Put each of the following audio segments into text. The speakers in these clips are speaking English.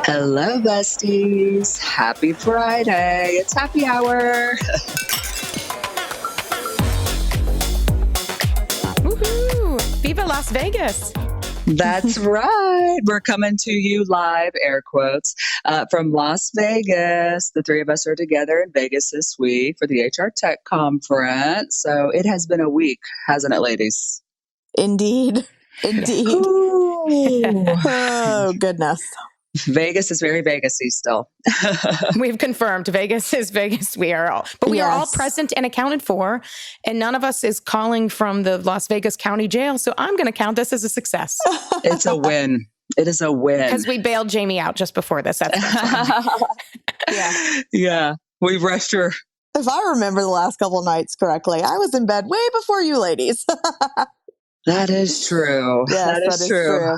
Hello, besties. Happy Friday. It's happy hour. Woohoo! Viva Las Vegas. That's right. We're coming to you live, air quotes, from Las Vegas. The three of us are together in Vegas this week for the HR Tech Conference. So it has been a week, hasn't it, ladies? Indeed. Oh, goodness. Vegas is very Vegas-y still. We've confirmed Vegas is Vegas. We are all present and accounted for, and none of us is calling from the Las Vegas County Jail. So I'm going to count this as a success. It's a win. It is a win. Because we bailed Jamie out just before this. That's Yeah. We rushed her. If I remember the last couple of nights correctly, I was in bed way before you ladies. That is true. Yes, that is true.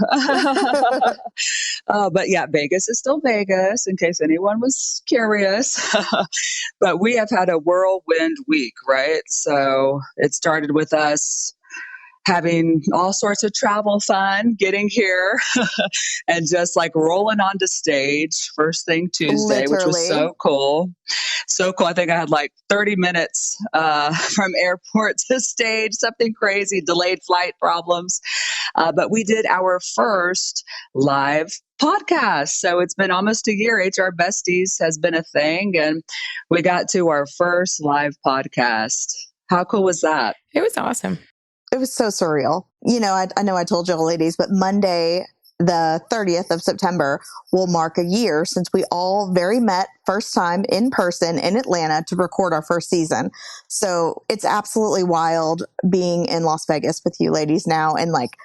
But yeah, Vegas is still Vegas, in case anyone was curious. But we have had a whirlwind week, right? So it started with us having all sorts of travel fun, getting here, and just like rolling onto stage first thing Tuesday, which was so cool. So cool. I think I had like 30 minutes from airport to stage, something crazy, delayed flight problems. But we did our first live podcast. So it's been almost a year. HR Besties has been a thing, and we got to our first live podcast. How cool was that? It was awesome. It was so surreal. You know, I know I told you all ladies, but Monday, the 30th of September will mark a year since we all met first time in person in Atlanta to record our first season. So it's absolutely wild being in Las Vegas with you ladies now and like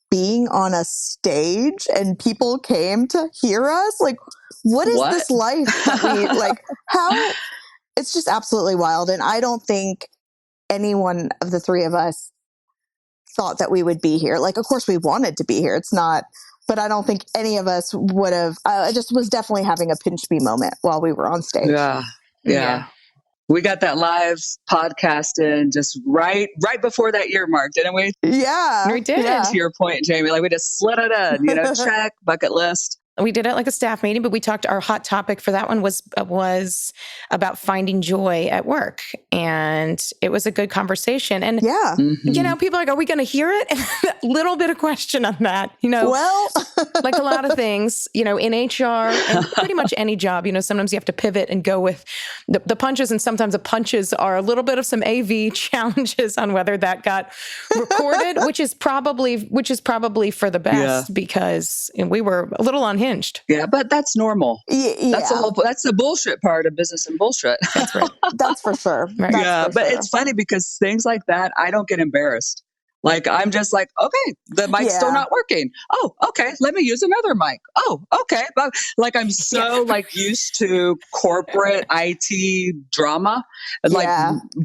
being on a stage and people came to hear us. Like, what is this life that we like? How it's just absolutely wild. And I don't think any one of the three of us thought that we would be here. Like, of course we wanted to be here. It's not, but I don't think any of us would have. I just was definitely having a pinch me moment while we were on stage. Yeah. We got that live podcast in just right before that year mark, didn't we? Yeah, we did. Yeah. To your point, Jamie, like we just slid it in, check, bucket list. We did it like a staff meeting, but we talked, our hot topic for that one was about finding joy at work. And it was a good conversation. And, people are like, are we going to hear it? A little bit of question on that, Well, like a lot of things, in HR and pretty much any job, sometimes you have to pivot and go with the punches. And sometimes the punches are a little bit of some AV challenges on whether that got recorded, which is probably for the best because we were a little unhinged. Yeah, but that's normal. Yeah. That's the bullshit part of business and bullshit. That's right. That's for sure. Right. It's funny because things like that, I don't get embarrassed. Like, I'm just like, okay, the mic's still not working. Oh, okay, let me use another mic. Oh, okay. But like, I'm so used to corporate IT drama. And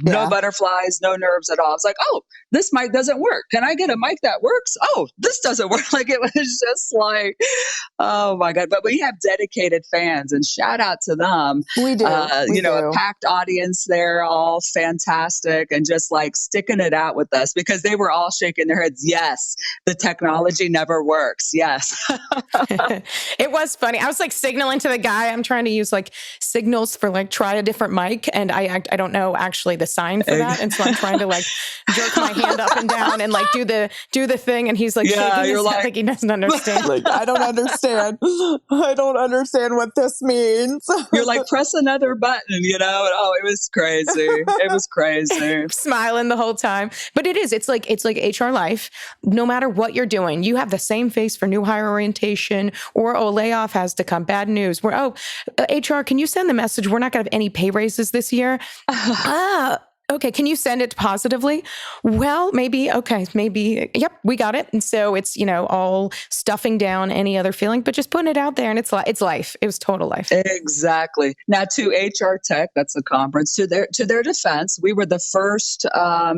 no butterflies, no nerves at all. It's like, oh, this mic doesn't work. Can I get a mic that works? Oh, this doesn't work. Like, it was just like, oh my God. But we have dedicated fans and shout out to them. We do. A packed audience there, all fantastic and just like sticking it out with us because they were all shaking their heads. Yes, the technology never works. Yes. It was funny. I was like signaling to the guy. I'm trying to use like signals for like try a different mic. And I don't know actually the sign for that. And so I'm trying to like jerk my hand up and down and like do the thing. And he's like shaking his head like he doesn't understand. Like, I don't understand. I don't understand what this means. You're like, press another button, Oh, it was crazy. It was crazy. Smiling the whole time. But it's like HR life. No matter what you're doing, you have the same face for new hire orientation or, layoff has to come. Bad news. HR, can you send the message? We're not going to have any pay raises this year. Okay, can you send it positively? Well, maybe. Okay, maybe. Yep, we got it. And so it's, all stuffing down any other feeling, but just putting it out there and it's life. It was total life. Exactly. Now to HR Tech, that's the conference, to their defense, we were the first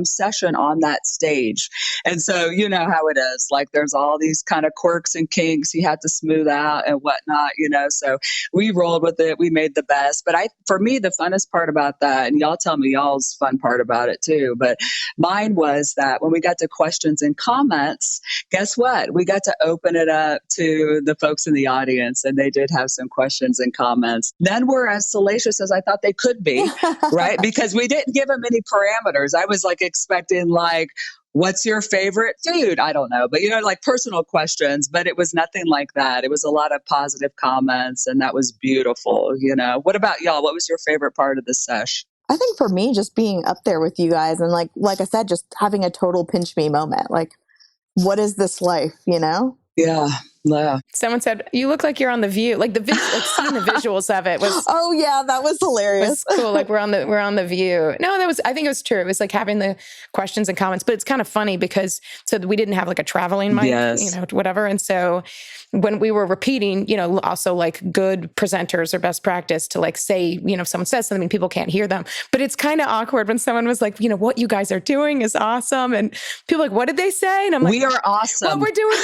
session on that stage. And so you know how it is. Like there's all these kind of quirks and kinks you had to smooth out and whatnot, so we rolled with it. We made the best. But for me, the funnest part about that, and y'all tell me y'all's fun fun part about it too. But mine was that when we got to questions and comments, guess what? We got to open it up to the folks in the audience, and they did have some questions and comments. None were as salacious as I thought they could be, right? Because we didn't give them any parameters. I was like expecting like, what's your favorite food? I don't know, but like personal questions, but it was nothing like that. It was a lot of positive comments, and that was beautiful. What about y'all? What was your favorite part of the sesh? I think for me, just being up there with you guys and like I said, just having a total pinch me moment. Like, what is this life, Yeah. Yeah. Someone said, you look like you're on The View. Like seeing the visuals of it was. Oh yeah, that was hilarious. Was cool. Like we're on The View. No, I think it was true. It was like having the questions and comments, but it's kind of funny because we didn't have like a traveling mic, yes. Whatever. And so when we were repeating, also like good presenters or best practice to like say, if someone says something, people can't hear them, but it's kind of awkward when someone was like, what you guys are doing is awesome. And people are like, what did they say? And I'm like, we are awesome. What we're doing.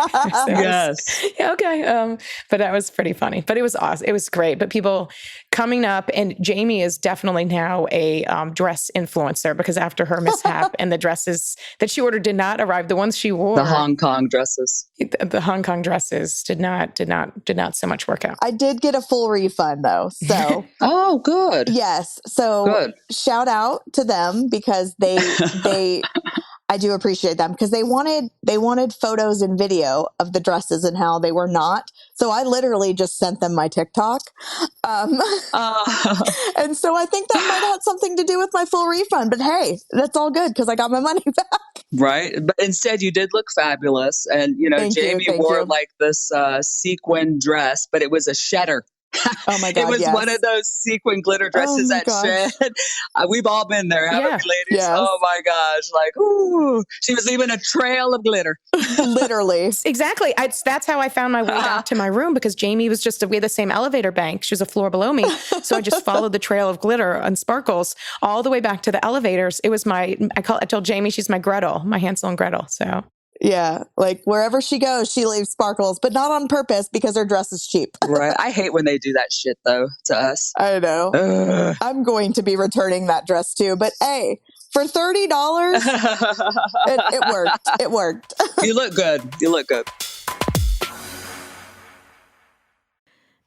So yes. Okay. But that was pretty funny, but it was awesome. It was great. But people coming up, and Jamie is definitely now a dress influencer because after her mishap and the dresses that she ordered did not arrive, the ones she wore, the Hong Kong dresses, did not so much work out. I did get a full refund though. So oh, good. Yes. So good. Shout out to them because they I do appreciate them because they wanted photos and video of the dresses and how they were not. So I literally just sent them my TikTok. And so I think that might have something to do with my full refund. But hey, that's all good because I got my money back. Right. But instead, you did look fabulous. And, Jamie wore like this sequin dress, but it was a shedder. Oh my God, it was one of those sequin glitter dresses that shed. We've all been there, haven't we, ladies? Yes. Oh my gosh. Like, ooh, she was leaving a trail of glitter. Literally. Exactly. That's how I found my way back to my room because Jamie was we had the same elevator bank. She was a floor below me. So I just followed the trail of glitter and sparkles all the way back to the elevators. It was I told Jamie she's my Gretel, my Hansel and Gretel. So. Yeah, like wherever she goes, she leaves sparkles, but not on purpose because her dress is cheap. Right. I hate when they do that shit, though, to us. I know. I'm going to be returning that dress, too. But hey, for $30, it worked. It worked. You look good. You look good.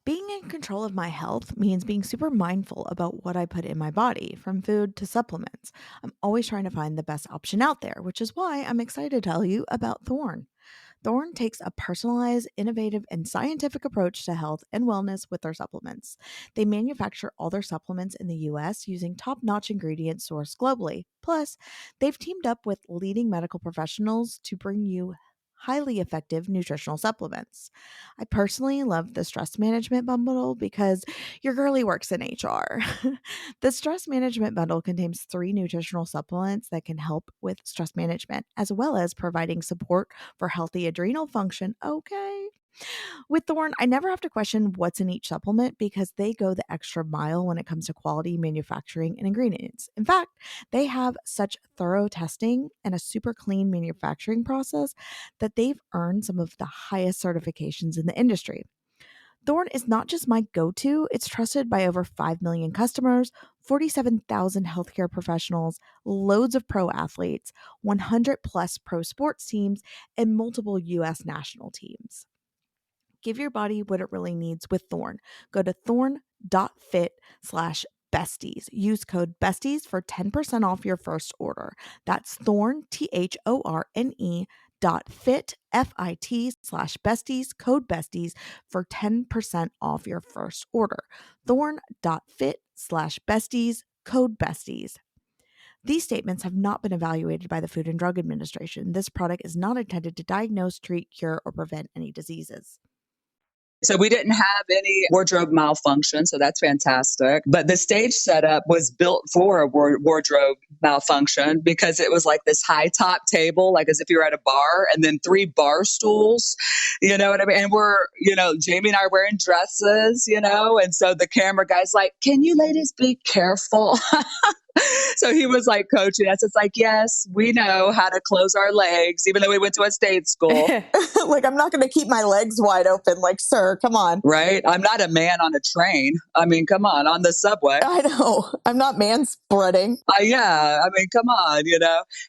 Being in control of my health means being super mindful about what I put in my body, from food to supplements. I'm always trying to find the best option out there, which is why I'm excited to tell you about Thorne. Thorne takes a personalized, innovative, and scientific approach to health and wellness with their supplements. They manufacture all their supplements in the US using top-notch ingredients sourced globally. Plus, they've teamed up with leading medical professionals to bring you highly effective nutritional supplements. I personally love the stress management bundle because your girlie works in HR. The stress management bundle contains 3 nutritional supplements that can help with stress management, as well as providing support for healthy adrenal function. Okay. With Thorne, I never have to question what's in each supplement because they go the extra mile when it comes to quality manufacturing and ingredients. In fact, they have such thorough testing and a super clean manufacturing process that they've earned some of the highest certifications in the industry. Thorne is not just my go-to, it's trusted by over 5 million customers, 47,000 healthcare professionals, loads of pro athletes, 100 plus pro sports teams, and multiple US national teams. Give your body what it really needs with Thorne. Go to thorne.fit/besties. Use code BESTIES for 10% off your first order. That's Thorne, THORNE.fit, FIT/besties, code BESTIES for 10% off your first order. Thorne.fit/besties, code BESTIES. These statements have not been evaluated by the Food and Drug Administration. This product is not intended to diagnose, treat, cure, or prevent any diseases. So we didn't have any wardrobe malfunction, so that's fantastic. But the stage setup was built for a wardrobe malfunction because it was like this high top table, like as if you were at a bar, and then 3 bar stools, you know what I mean? And we're, Jamie and I are wearing dresses, and so the camera guy's like, can you ladies be careful? So he was like coaching us. It's like, yes, we know how to close our legs, even though we went to a state school. Like, I'm not going to keep my legs wide open. Like, sir, come on. Right? I'm not a man on a train. I mean, come on the subway. I know. I'm not man spreading. Yeah. I mean, come on,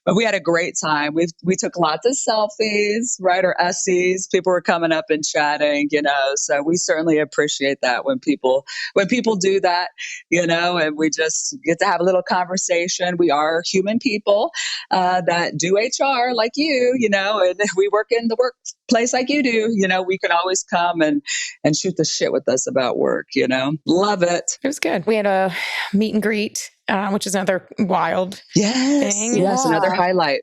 but we had a great time. We took lots of selfies, right? Or essays. People were coming up and chatting, so we certainly appreciate that when people do that, and we just get to have a little conversation. We are human people that do HR like you, and we work in the workplace like you do. We can always come and shoot the shit with us about work. Love it. It was good. We had a meet and greet, which is another wild thing. Yes, another highlight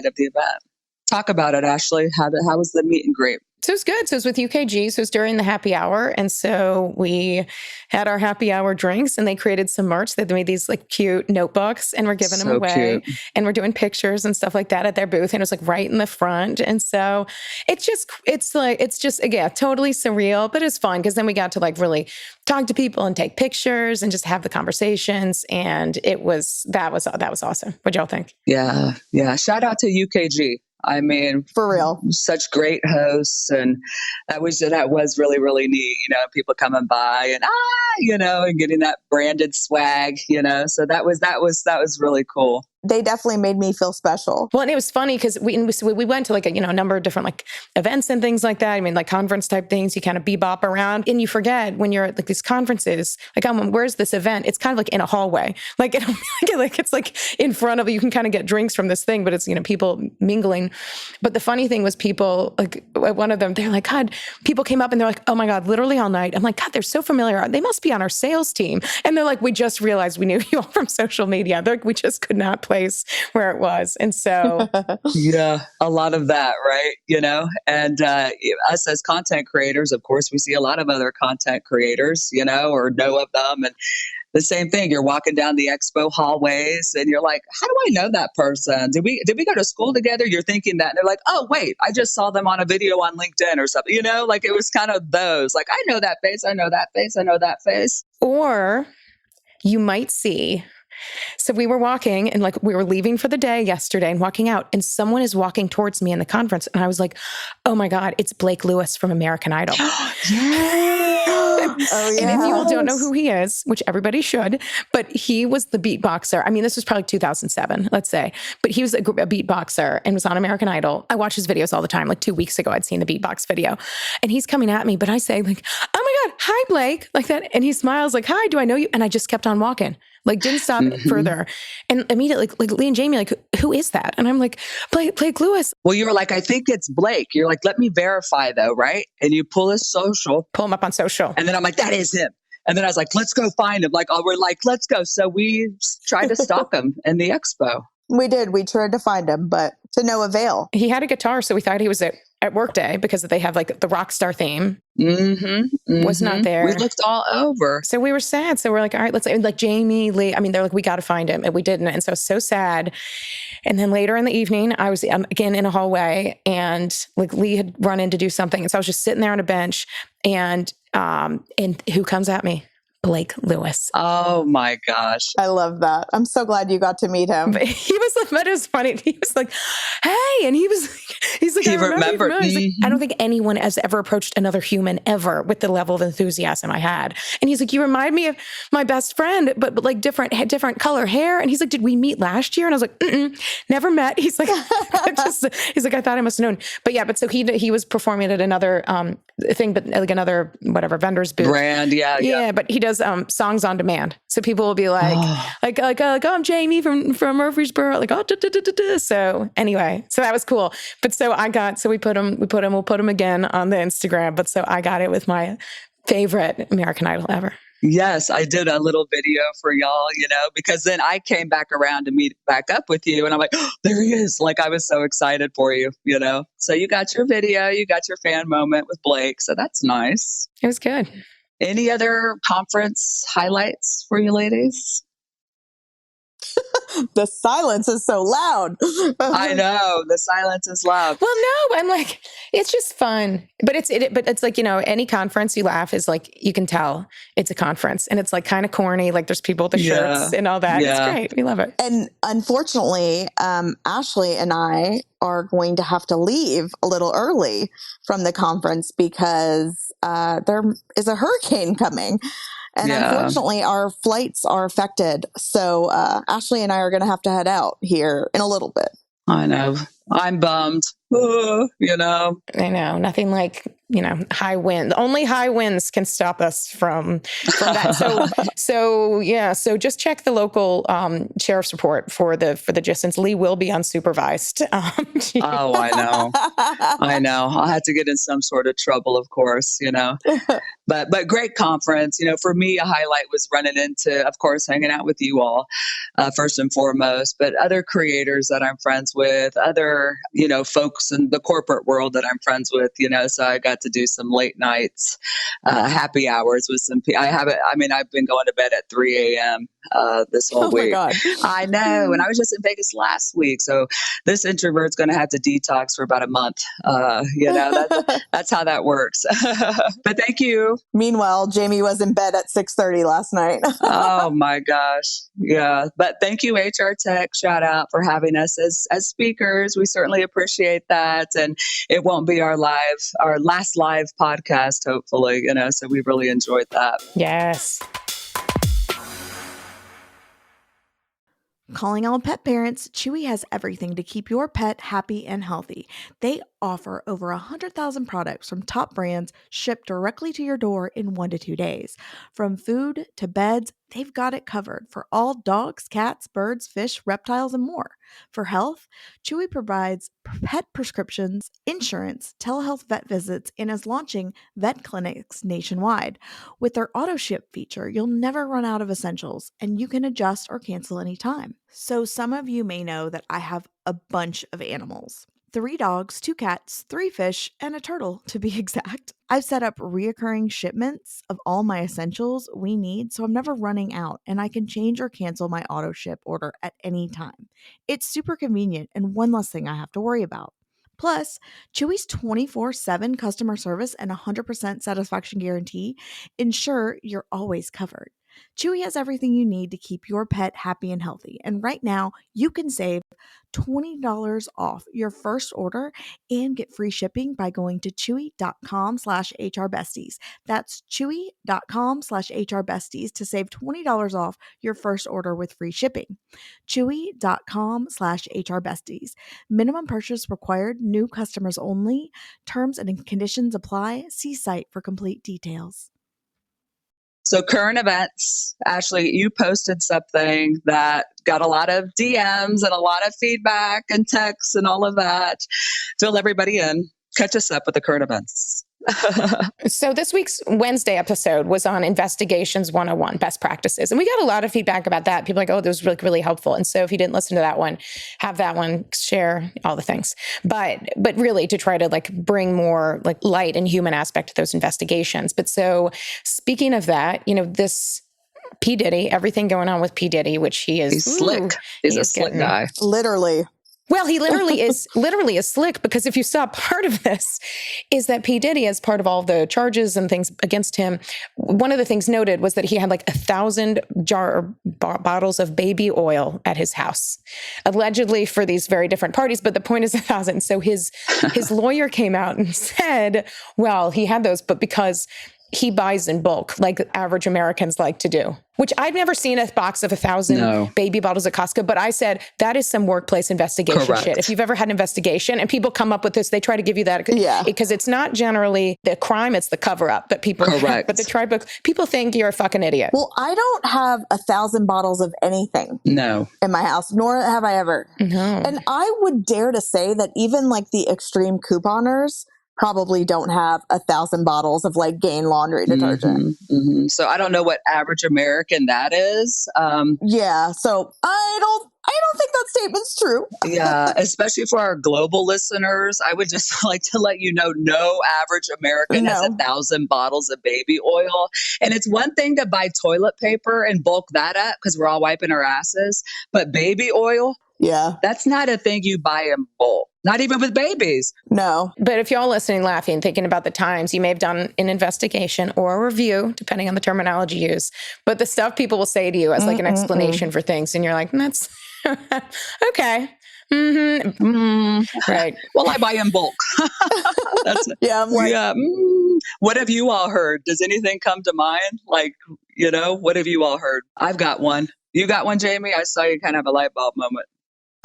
of the event. Talk about it, Ashley. How was the meet and greet? So it was good. So it was with UKG. So it was during the happy hour. And so we had our happy hour drinks and they created some merch. They made these like cute notebooks and we're giving them away. Cute. And we're doing pictures and stuff like that at their booth. And it was like right in the front. And so it's just, again, totally surreal, but it's fun because then we got to like really talk to people and take pictures and just have the conversations. And that was awesome. What'd y'all think? Yeah. Yeah. Shout out to UKG. I mean, for real, such great hosts. And that was really, really neat, people coming by and, and getting that branded swag, so that was really cool. They definitely made me feel special. Well, and it was funny because we went to like a number of different like events and things like that. I mean, like conference type things, you kind of bebop around and you forget when you're at like these conferences, like, where's this event? It's kind of like in a hallway, like it's like in front of you can kind of get drinks from this thing, but it's, people mingling. But the funny thing was people, like one of them, they're like, God, people came up and they're like, oh my God, literally all night. I'm like, God, they're so familiar. They must be on our sales team. And they're like, we just realized we knew you all from social media. They're like, we just could not place where it was. And so yeah, a lot of that, right? And us as content creators, of course, we see a lot of other content creators, or know of them. And the same thing, you're walking down the expo hallways and you're like, how do I know that person? Did we go to school together? You're thinking that. And they're like, oh, wait, I just saw them on a video on LinkedIn or something, like it was kind of those, like, I know that face. I know that face. I know that face. Or you might see. So we were walking and like we were leaving for the day yesterday and walking out and someone is walking towards me in the conference. And I was like, oh my God, it's Blake Lewis from American Idol. Oh, yeah. And if you all don't know who he is, which everybody should, but he was the beatboxer. I mean, this was probably 2007, let's say, but he was a beatboxer and was on American Idol. I watch his videos all the time. Like 2 weeks ago, I'd seen the beatbox video and he's coming at me, but I say like, oh my God, hi, Blake, like that. And he smiles like, hi, do I know you? And I just kept on walking. Like didn't stop further. And immediately like Leigh and Jamie, like, who is that? And I'm like, Blake Lewis. Well, you were like, I think it's Blake. You're like, let me verify though, right? And you pull his social. Pull him up on social. And then I'm like, that is him. And then I was like, let's go find him. Like, we're like, let's go. So we tried to stalk him in the expo. We did. We tried to find him, but to no avail. He had a guitar, so we thought he was at Workday because they have like the rock star theme. Was not there. We looked all over. So we were sad. So we're like, all right, let's like Jamie, Leigh. I mean, they're like, we got to find him. And we didn't. And so sad. And then later in the evening, I was again in a hallway and like Leigh had run in to do something. And so I was just sitting there on a bench and who comes at me? Blake Lewis. Oh my gosh. I love that. I'm so glad you got to meet him. But he was like, but it was funny. He was like, hey, and he's like, he I remembered. He's like, I don't think anyone has ever approached another human ever with the level of enthusiasm I had. And he's like, you remind me of my best friend, but like different color hair. And he's like, did we meet last year? And I was like, never met. He's like, he's like, I thought I must have known. But yeah, but so he was performing at another thing, but like another whatever vendor's booth. Brand, yeah. But he does songs on demand. So people will be like, oh, I'm Jamie from Murfreesboro. Like, so anyway, so that was cool. But so we'll put him again on the Instagram. But so I got it with my favorite American Idol ever. Yes, I did a little video for y'all, because then I came back around to meet back up with you and I'm like, oh, there he is. Like I was so excited for you, So you got your video, you got your fan moment with Blake. So that's nice. It was good. Any other conference highlights for you ladies? The silence is so loud. I know the silence is loud. Well, no, I'm like, it's just fun, but it's like, any conference you laugh is like, you can tell it's a conference, and it's like kind of corny. Like there's people with the shirts and all that. It's great. We love it. And unfortunately, Ashley and I are going to have to leave a little early from the conference because there is a hurricane coming. And unfortunately, our flights are affected. So Ashley and I are going to have to head out here in a little bit. I know. I'm bummed. I know. Nothing like, high wind. Only high winds can stop us from that. So just check the local sheriff's report for the distance. Leigh will be unsupervised. Oh, I know. I'll have to get in some sort of trouble, of course, But great conference. For me, a highlight was running into, of course, hanging out with you all, first and foremost, but other creators that I'm friends with, other, folks in the corporate world that I'm friends with, so I got to do some late nights, happy hours with some people. I've been going to bed at 3 a.m. This whole week. My God. I know. And I was just in Vegas last week. So this introvert's going to have to detox for about a month. That's how that works. But thank you. Meanwhile, Jamie was in bed at 6:30 last night. Oh my gosh. Yeah. But thank you, HR Tech. Shout out for having us as speakers. We certainly appreciate that. And it won't be our last live podcast, hopefully, so we really enjoyed that. Yes. Calling all pet parents, Chewy has everything to keep your pet happy and healthy. They offer over 100,000 products from top brands shipped directly to your door in 1 to 2 days. From food to beds, they've got it covered for all dogs, cats, birds, fish, reptiles, and more. For health, Chewy provides pet prescriptions, insurance, telehealth vet visits, and is launching vet clinics nationwide. With their auto ship feature, you'll never run out of essentials, and you can adjust or cancel anytime. So some of you may know that I have a bunch of animals. 3 dogs, 2 cats, 3 fish, and a turtle, to be exact. I've set up reoccurring shipments of all my essentials we need, so I'm never running out, and I can change or cancel my auto ship order at any time. It's super convenient and one less thing I have to worry about. Plus, Chewy's 24/7 customer service and 100% satisfaction guarantee ensure you're always covered. Chewy has everything you need to keep your pet happy and healthy. And right now, you can save $20 off your first order and get free shipping by going to chewy.com/HRBesties. That's chewy.com/HRBesties to save $20 off your first order with free shipping. Chewy.com/HRBesties. Minimum purchase required. New customers only. Terms and conditions apply. See site for complete details. So current events, Ashley, you posted something that got a lot of DMs and a lot of feedback and texts and all of that. Fill everybody in. Catch us up with the current events. So this week's Wednesday episode was on Investigations 101, best practices. And we got a lot of feedback about that. People are like, oh, this was really, really helpful. And so if you didn't listen to that one, have that one, share all the things. But really to try to bring more light and human aspect to those investigations. But so speaking of that, this P. Diddy, everything going on with P. Diddy, which he's slick. He's a slick guy. Literally. Well, he literally is slick, because if you saw, part of this is that P. Diddy, as part of all the charges and things against him, one of the things noted was that he had 1,000 bottles of baby oil at his house, allegedly for these very different parties. But the point is 1,000. So his lawyer came out and said, well, he had those, but because he buys in bulk, like average Americans like to do, which I've never seen a box of 1,000 baby bottles at Costco. But I said, that is some workplace investigation shit. If you've ever had an investigation and people come up with this, they try to give you that because it's not generally the crime, it's the cover up that people, but people think you're a fucking idiot. Well, I don't have 1,000 bottles of anything in my house, nor have I ever. No. And I would dare to say that even the extreme couponers probably don't have 1,000 bottles of Gain laundry detergent. So I don't know what average American that is. Yeah. So I I don't think that statement's true. Yeah, especially for our global listeners, I would just like to let you know no average American has No. 1,000 bottles of baby oil. And it's one thing to buy toilet paper and bulk that up because we're all wiping our asses. But baby oil, Yeah. that's not a thing you buy in bulk, not even with babies. No. But if you're all listening, laughing, thinking about the times, you may have done an investigation or a review, depending on the terminology used. But the stuff people will say to you as like an explanation for things, and you're like, that's okay. Right. Well, I buy in bulk. That's it. Yeah, I'm like, Yeah. What have you all heard? Does anything come to mind? Like, what have you all heard? I've got one. You got one, Jamie? I saw you kind of have a light bulb moment.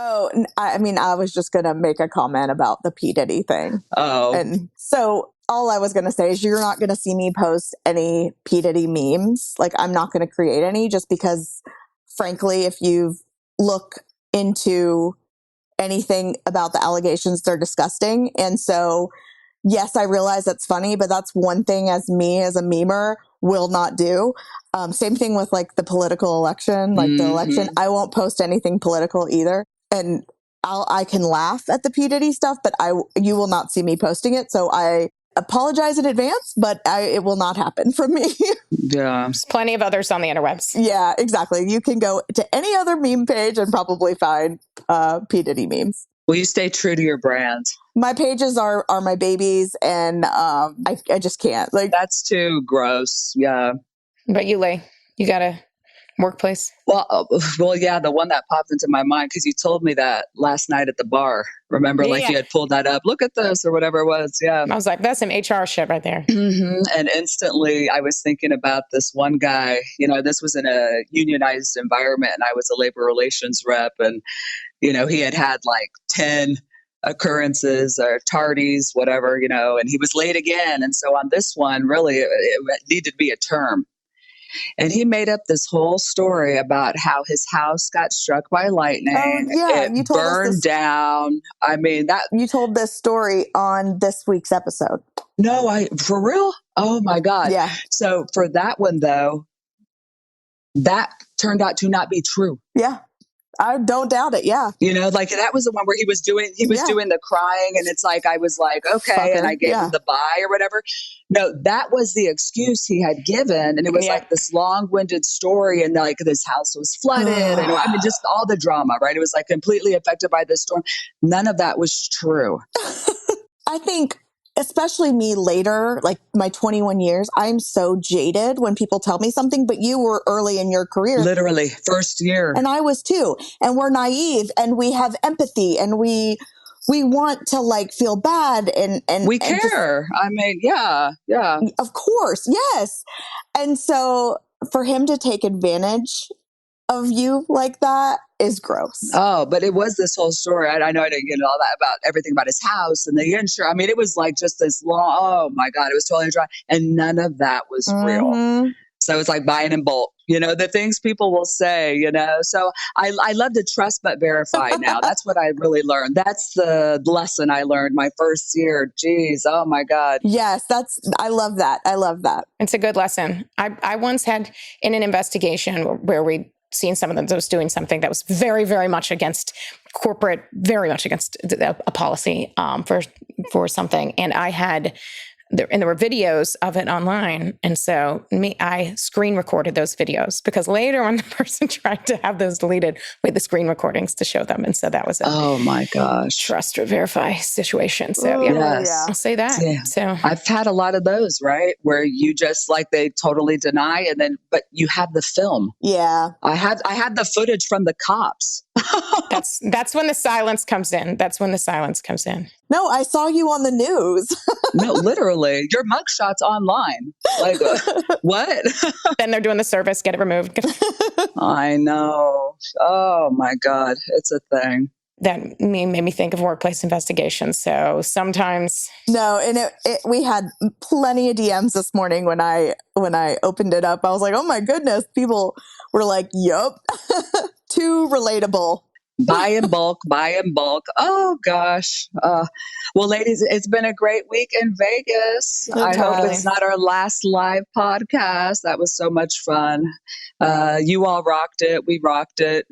oh, I mean, I was just going to make a comment about the P. Diddy thing. Oh, And so all I was going to say is you're not going to see me post any P. Diddy memes. Like, I'm not going to create any just because, frankly, if you look into anything about the allegations, they're disgusting. And so, yes, I realize that's funny, but that's one thing as me as a memer will not do. Same thing with like the political election, like the election. I won't post anything political either. And I can laugh at the P. Diddy stuff, but you will not see me posting it. So I apologize in advance, but it will not happen from me. yeah. There's plenty of others on the interwebs. Yeah, exactly. You can go to any other meme page and probably find P. Diddy memes. Will you stay true to your brand? My pages are my babies, and I just can't. Like, That's too gross. Yeah. But you, Leigh, you got a workplace? Well, yeah, the one that popped into my mind because you told me that last night at the bar. Remember, like you had pulled that up. Look at this or whatever it was. Yeah. I was like, that's some HR shit right there. And instantly I was thinking about this one guy. This was in a unionized environment and I was a labor relations rep. And, he had like 10 occurrences or tardies, whatever, and he was late again. And so on this one, really, it needed to be a term. And he made up this whole story about how his house got struck by lightning. oh yeah, it you told burned us this, down. I mean, that. you told this story on this week's episode. No, for real? Oh my God. Yeah. So for that one though, that turned out to not be true. Yeah. I don't doubt it. Yeah. Like that was the one where he was doing the crying and it's like, I was like, okay. Fucker. And I gave him the bye or whatever. No, that was the excuse he had given. And it was like this long-winded story. And like this house was flooded. And I mean, just all the drama, right? It was like completely affected by this storm. None of that was true. I think, especially me later, like my 21 years, I'm so jaded when people tell me something, but you were early in your career. Literally first year. And I was too. And we're naive and we have empathy and we want to like feel bad and we and care. I mean, yeah. Of course. Yes. And so for him to take advantage of you like that is gross. Oh, but it was this whole story. I know I didn't get all that about everything about his house and the insurance. I mean, it was like just this long, oh my God, it was totally dry. And none of that was real. So it's like buying in bulk, the things people will say, So I love to trust but verify now. That's what I really learned. That's the lesson I learned my first year. Jeez, oh my God. Yes, I love that. I love that. It's a good lesson. I once had in an investigation where we seen someone that was doing something that was very, very much against corporate, very much against a policy for something. And there were videos of it online. And so I screen recorded those videos because later when the person tried to have those deleted, we had the screen recordings to show them. And so that was oh my gosh, trust or verify situation. So yes. I'll say that. Yeah. So I've had a lot of those, right? Where you just like, they totally deny but you have the film. Yeah. I had the footage from the cops. That's when the silence comes in. That's when the silence comes in. No, I saw you on the news. No, literally. Your mugshot's online. Like, what? Then they're doing the service, get it removed. I know. Oh, my God. It's a thing. That made me think of workplace investigations. So sometimes. No, and we had plenty of DMs this morning when I opened it up. I was like, oh, my goodness. People were like, yup. Too relatable. Buy in bulk. Oh, gosh. Well, ladies, it's been a great week in Vegas. I hope it's not our last live podcast. That was so much fun. You all rocked it. We rocked it.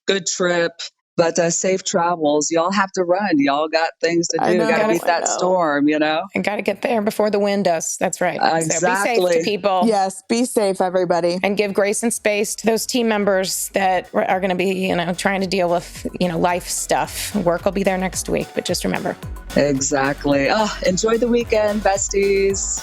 good trip. But safe travels. Y'all have to run. Y'all got things to I do. know, Got to beat I that know. storm, you know? And got to get there before the wind does. That's right. So be safe Exactly. to people. Yes, be safe, everybody. And give grace and space to those team members that are going to be, trying to deal with, life stuff. Work will be there next week, but just remember. Exactly. Oh, enjoy the weekend, besties.